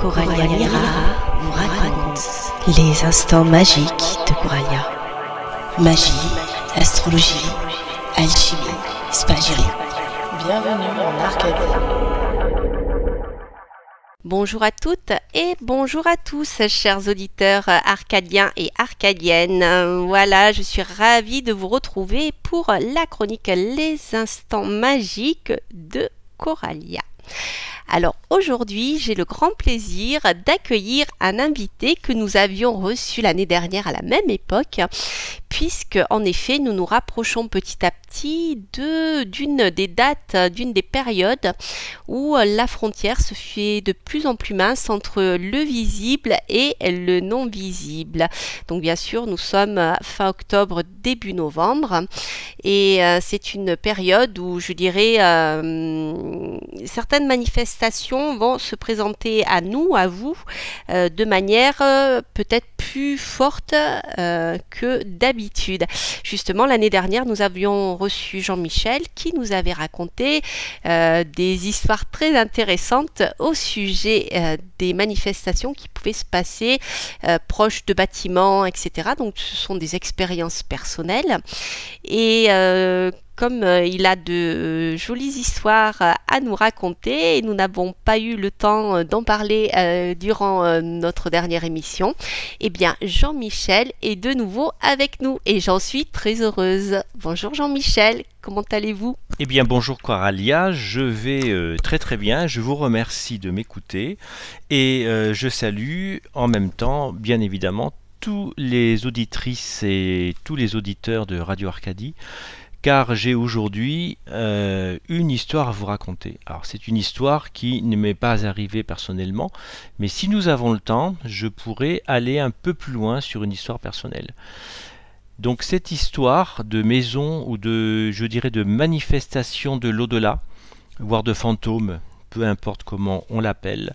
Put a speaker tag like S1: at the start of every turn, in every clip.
S1: Coralia Mira vous raconte les instants magiques de Coralia. Magie, astrologie, alchimie, spagyrie.
S2: Bienvenue en Arcadie.
S3: Bonjour à toutes et bonjour à tous, chers auditeurs arcadiens et arcadiennes. Voilà, je suis ravie de vous retrouver pour la chronique Les instants magiques de Coralia. Alors aujourd'hui, j'ai le grand plaisir d'accueillir un invité que nous avions reçu l'année dernière à la même époque, puisque en effet nous nous rapprochons petit à petit d'une des dates, d'une des périodes où la frontière se fait de plus en plus mince entre le visible et le non visible. Donc bien sûr, nous sommes fin octobre, début novembre, et c'est une période où je dirais certaines manifestations vont se présenter à nous, à vous, de manière peut-être plus forte que d'habitude. Justement, l'année dernière, nous avions reçu Jean-Michel qui nous avait raconté des histoires très intéressantes au sujet des manifestations qui pouvaient se passer proches de bâtiments, etc. Donc, ce sont des expériences personnelles. Et comme il a de jolies histoires à nous raconter et nous n'avons pas eu le temps d'en parler durant notre dernière émission, eh bien Jean-Michel est de nouveau avec nous et j'en suis très heureuse. Bonjour Jean-Michel, comment allez-vous ?
S4: Eh bien bonjour Coralia, je vais très très bien, je vous remercie de m'écouter et je salue en même temps bien évidemment tous les auditrices et tous les auditeurs de Radio Arcadie, car j'ai aujourd'hui une histoire à vous raconter. Alors c'est une histoire qui ne m'est pas arrivée personnellement, mais si nous avons le temps, je pourrais aller un peu plus loin sur une histoire personnelle. Donc cette histoire de maison ou de, je dirais, de manifestation de l'au-delà, voire de fantômes, peu importe comment on l'appelle,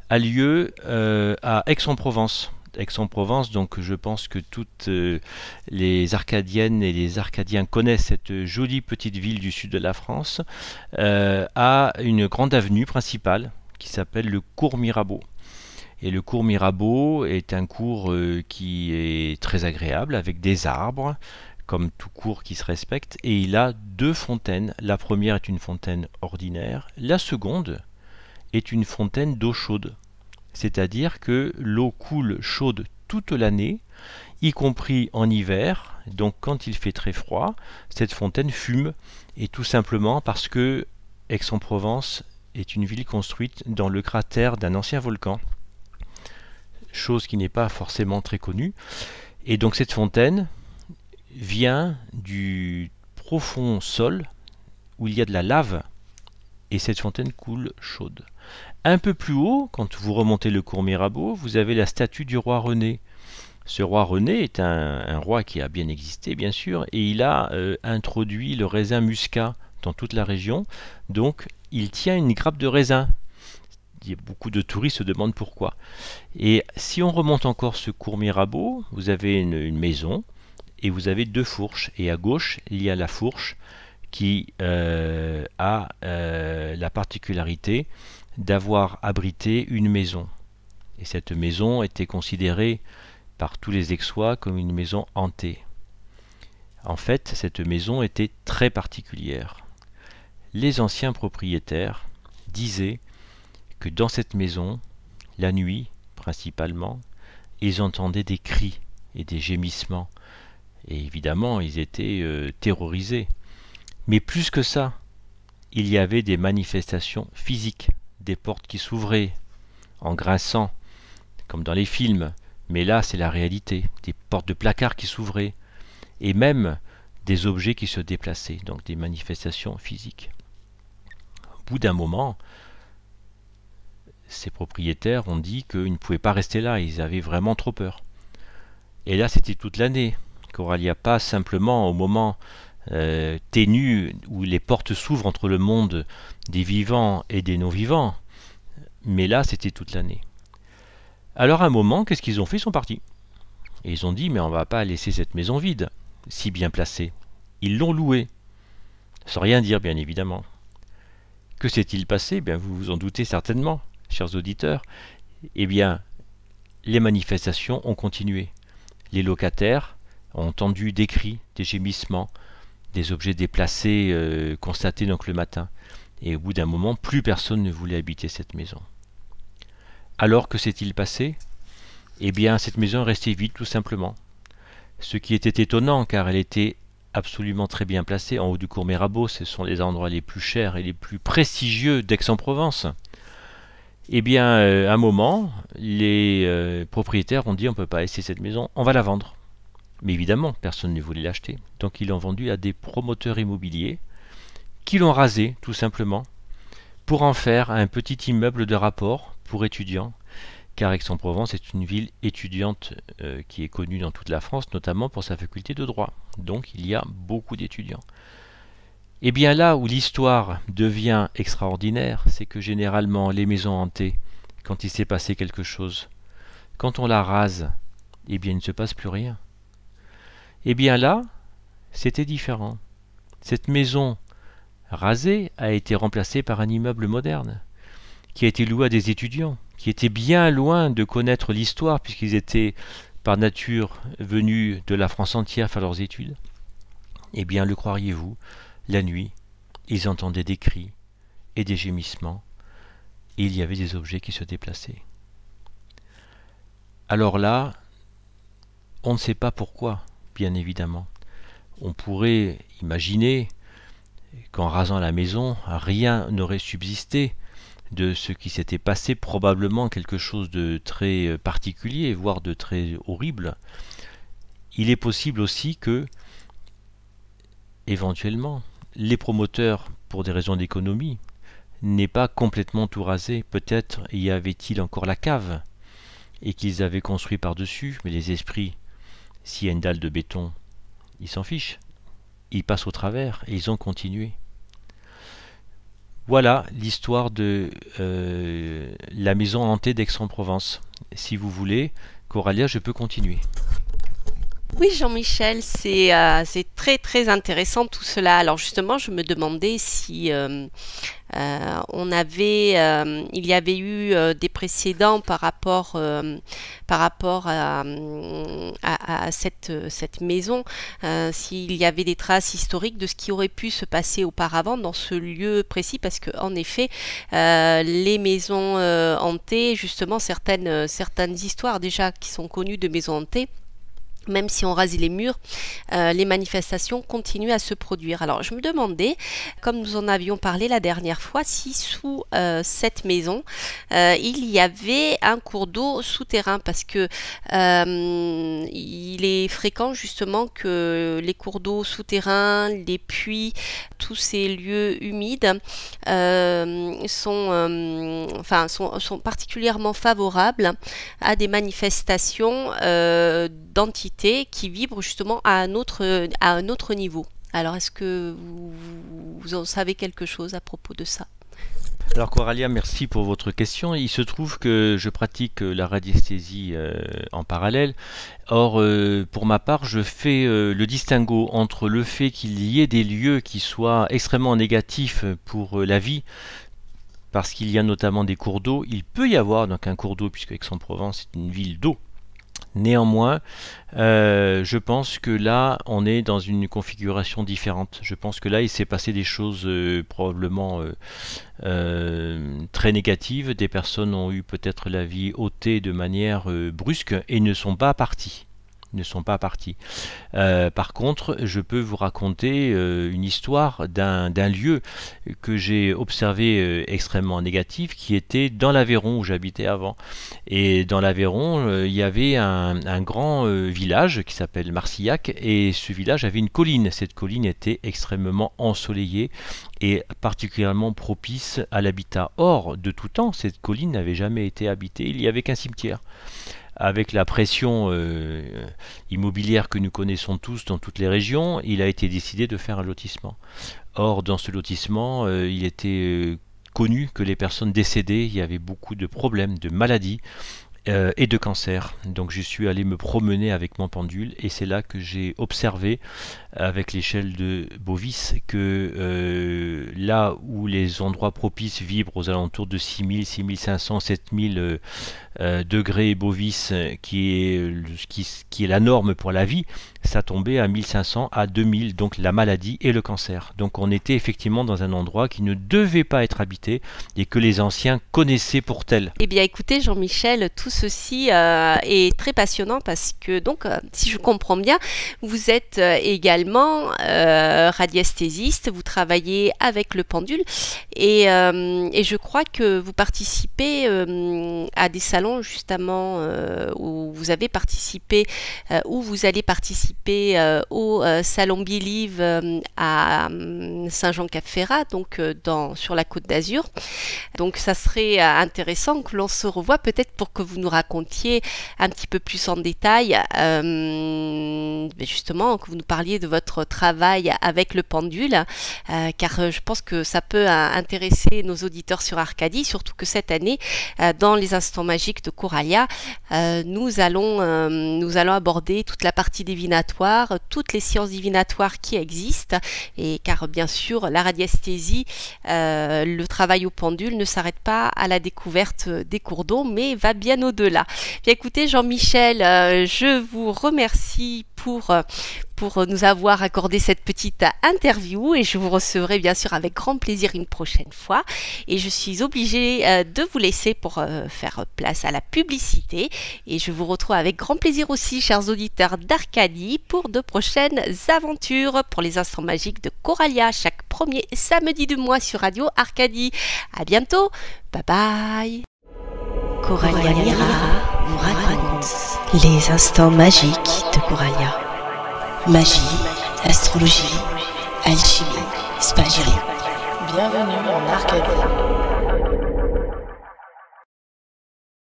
S4: a lieu à Aix-en-Provence. Aix-en-Provence, donc je pense que toutes les Arcadiennes et les Arcadiens connaissent cette jolie petite ville du sud de la France, a une grande avenue principale qui s'appelle le cours Mirabeau. Et le cours Mirabeau est un cours qui est très agréable avec des arbres, comme tout cours qui se respecte, et il a deux fontaines. La première est une fontaine ordinaire, la seconde est une fontaine d'eau chaude. C'est-à-dire que l'eau coule chaude toute l'année, y compris en hiver. Donc quand il fait très froid, cette fontaine fume, et tout simplement parce que Aix-en-Provence est une ville construite dans le cratère d'un ancien volcan, chose qui n'est pas forcément très connue. Et donc cette fontaine vient du profond sol où il y a de la lave, et cette fontaine coule chaude. Un peu plus haut, quand vous remontez le cours Mirabeau, vous avez la statue du roi René. Ce roi René est un roi qui a bien existé, bien sûr, et il a introduit le raisin muscat dans toute la région. Donc, il tient une grappe de raisin. Beaucoup de touristes se demandent pourquoi. Et si on remonte encore ce cours Mirabeau, vous avez une maison, et vous avez deux fourches. Et à gauche, il y a la fourche qui a la particularité d'avoir abrité une maison. Et cette maison était considérée par tous les Aixois comme une maison hantée. En fait, cette maison était très particulière. Les anciens propriétaires disaient que dans cette maison, la nuit principalement, ils entendaient des cris et des gémissements. Et évidemment, ils étaient terrorisés. Mais plus que ça, il y avait des manifestations physiques, des portes qui s'ouvraient en grinçant, comme dans les films, mais là c'est la réalité, des portes de placard qui s'ouvraient, et même des objets qui se déplaçaient, donc des manifestations physiques. Au bout d'un moment, ces propriétaires ont dit qu'ils ne pouvaient pas rester là, ils avaient vraiment trop peur. Et là c'était toute l'année, Coralia, pas simplement au moment ténu où les portes s'ouvrent entre le monde des vivants et des non-vivants, mais là c'était toute l'année. Alors à un moment, qu'est-ce qu'ils ont fait? Ils sont partis. Et ils ont dit, mais on va pas laisser cette maison vide, si bien placée. Ils l'ont louée, sans rien dire bien évidemment. Que s'est-il passé? Bien, vous vous en doutez certainement, chers auditeurs. eh bien, les manifestations ont continué. Les locataires ont entendu des cris, des gémissements, des objets déplacés constatés donc le matin. Et au bout d'un moment, plus personne ne voulait habiter cette maison. Alors que s'est-il passé? Eh bien, cette maison est restée vide tout simplement. Ce qui était étonnant car elle était absolument très bien placée en haut du cours Mirabeau, ce sont les endroits les plus chers et les plus prestigieux d'Aix-en-Provence. Eh bien, à un moment, les propriétaires ont dit on ne peut pas laisser cette maison, on va la vendre. Mais évidemment, personne ne voulait l'acheter. Donc ils l'ont vendue à des promoteurs immobiliers qui l'ont rasé tout simplement pour en faire un petit immeuble de rapport pour étudiants, car Aix-en-Provence est une ville étudiante qui est connue dans toute la France, notamment pour sa faculté de droit. Donc il y a beaucoup d'étudiants. Et bien là où l'histoire devient extraordinaire, c'est que généralement les maisons hantées, quand il s'est passé quelque chose, quand on la rase, eh bien il ne se passe plus rien. Et bien là, c'était différent. Cette maison rasée a été remplacée par un immeuble moderne, qui a été loué à des étudiants, qui étaient bien loin de connaître l'histoire, puisqu'ils étaient par nature venus de la France entière faire leurs études. Eh bien, le croiriez-vous, la nuit, ils entendaient des cris et des gémissements, et il y avait des objets qui se déplaçaient. Alors là, on ne sait pas pourquoi, bien évidemment. On pourrait imaginer qu'en rasant la maison, rien n'aurait subsisté de ce qui s'était passé, probablement quelque chose de très particulier, voire de très horrible. Il est possible aussi que, éventuellement, les promoteurs, pour des raisons d'économie, n'aient pas complètement tout rasé. Peut-être y avait-il encore la cave, et qu'ils avaient construit par-dessus, mais les esprits, s'il y a une dalle de béton, ils s'en fichent. Ils passent au travers, et ils ont continué. Voilà l'histoire de la maison hantée d'Aix-en-Provence. Si vous voulez, Coralia, je peux continuer.
S3: Oui, Jean-Michel, c'est très très intéressant tout cela. Alors justement, je me demandais si il y avait eu des précédents par rapport à cette maison, s'il y avait des traces historiques de ce qui aurait pu se passer auparavant dans ce lieu précis, parce que en effet, les maisons hantées, justement certaines histoires déjà qui sont connues de maisons hantées, même si on rase les murs, les manifestations continuent à se produire. Alors je me demandais, comme nous en avions parlé la dernière fois, si sous cette maison, il y avait un cours d'eau souterrain, parce que il est fréquent justement que les cours d'eau souterrains, les puits, tous ces lieux humides sont particulièrement favorables à des manifestations d'entités qui vibrent justement à un autre niveau. Alors, est-ce que vous en savez quelque chose à propos de ça?
S4: Alors Coralia, merci pour votre question. Il se trouve que je pratique la radiesthésie en parallèle. Or, pour ma part, je fais le distinguo entre le fait qu'il y ait des lieux qui soient extrêmement négatifs pour la vie, parce qu'il y a notamment des cours d'eau. Il peut y avoir donc un cours d'eau, puisque Aix-en-Provence est une ville d'eau. Néanmoins, je pense que là, on est dans une configuration différente. Je pense que là, il s'est passé des choses probablement très négatives. Des personnes ont eu peut-être la vie ôtée de manière brusque et ne sont pas parties. Par contre, je peux vous raconter une histoire d'un lieu que j'ai observé extrêmement négatif, qui était dans l'Aveyron où j'habitais avant. Et dans l'Aveyron, il y avait un grand village qui s'appelle Marcillac, et ce village avait une colline. Cette colline était extrêmement ensoleillée et particulièrement propice à l'habitat. Or, de tout temps, cette colline n'avait jamais été habitée, il n'y avait qu'un cimetière. Avec la pression immobilière que nous connaissons tous dans toutes les régions, il a été décidé de faire un lotissement. Or, dans ce lotissement, il était connu que les personnes décédées, il y avait beaucoup de problèmes, de maladies, et de cancer. Donc je suis allé me promener avec mon pendule et c'est là que j'ai observé avec l'échelle de Bovis que là où les endroits propices vibrent aux alentours de 6000, 6500, 7000 degrés Bovis qui est la norme pour la vie, ça tombait à 1500 à 2000, donc la maladie et le cancer. Donc on était effectivement dans un endroit qui ne devait pas être habité et que les anciens connaissaient pour tel.
S3: Eh bien écoutez Jean-Michel, tout ceci est très passionnant parce que donc si je comprends bien, vous êtes également radiesthésiste, vous travaillez avec le pendule et je crois que vous participez à des salons justement où vous avez participé, où vous allez participer au salon Believe à Saint-Jean-Cap-Ferrat, donc sur la Côte d'Azur. Donc ça serait intéressant que l'on se revoie peut-être pour que vous nous racontiez un petit peu plus en détail, justement que vous nous parliez de votre travail avec le pendule, car je pense que ça peut intéresser nos auditeurs sur Arcadie, surtout que cette année, dans les instants magiques de Coralia, nous allons aborder toute la partie divinatoire, toutes les sciences divinatoires qui existent, et car bien sûr la radiesthésie, le travail au pendule ne s'arrête pas à la découverte des cours d'eau, mais va bien au-delà. Bien écoutez Jean-Michel, je vous remercie pour nous avoir accordé cette petite interview et je vous recevrai bien sûr avec grand plaisir une prochaine fois et je suis obligée de vous laisser pour faire place à la publicité et je vous retrouve avec grand plaisir aussi chers auditeurs d'Arcadie pour de prochaines aventures pour les instants magiques de Coralia chaque premier samedi du mois sur Radio Arcadie. À bientôt, bye bye.
S1: Coralia Mira vous raconte les instants magiques de Coralia. Magie, astrologie, alchimie, spagyrie.
S2: Bienvenue en Arcadie.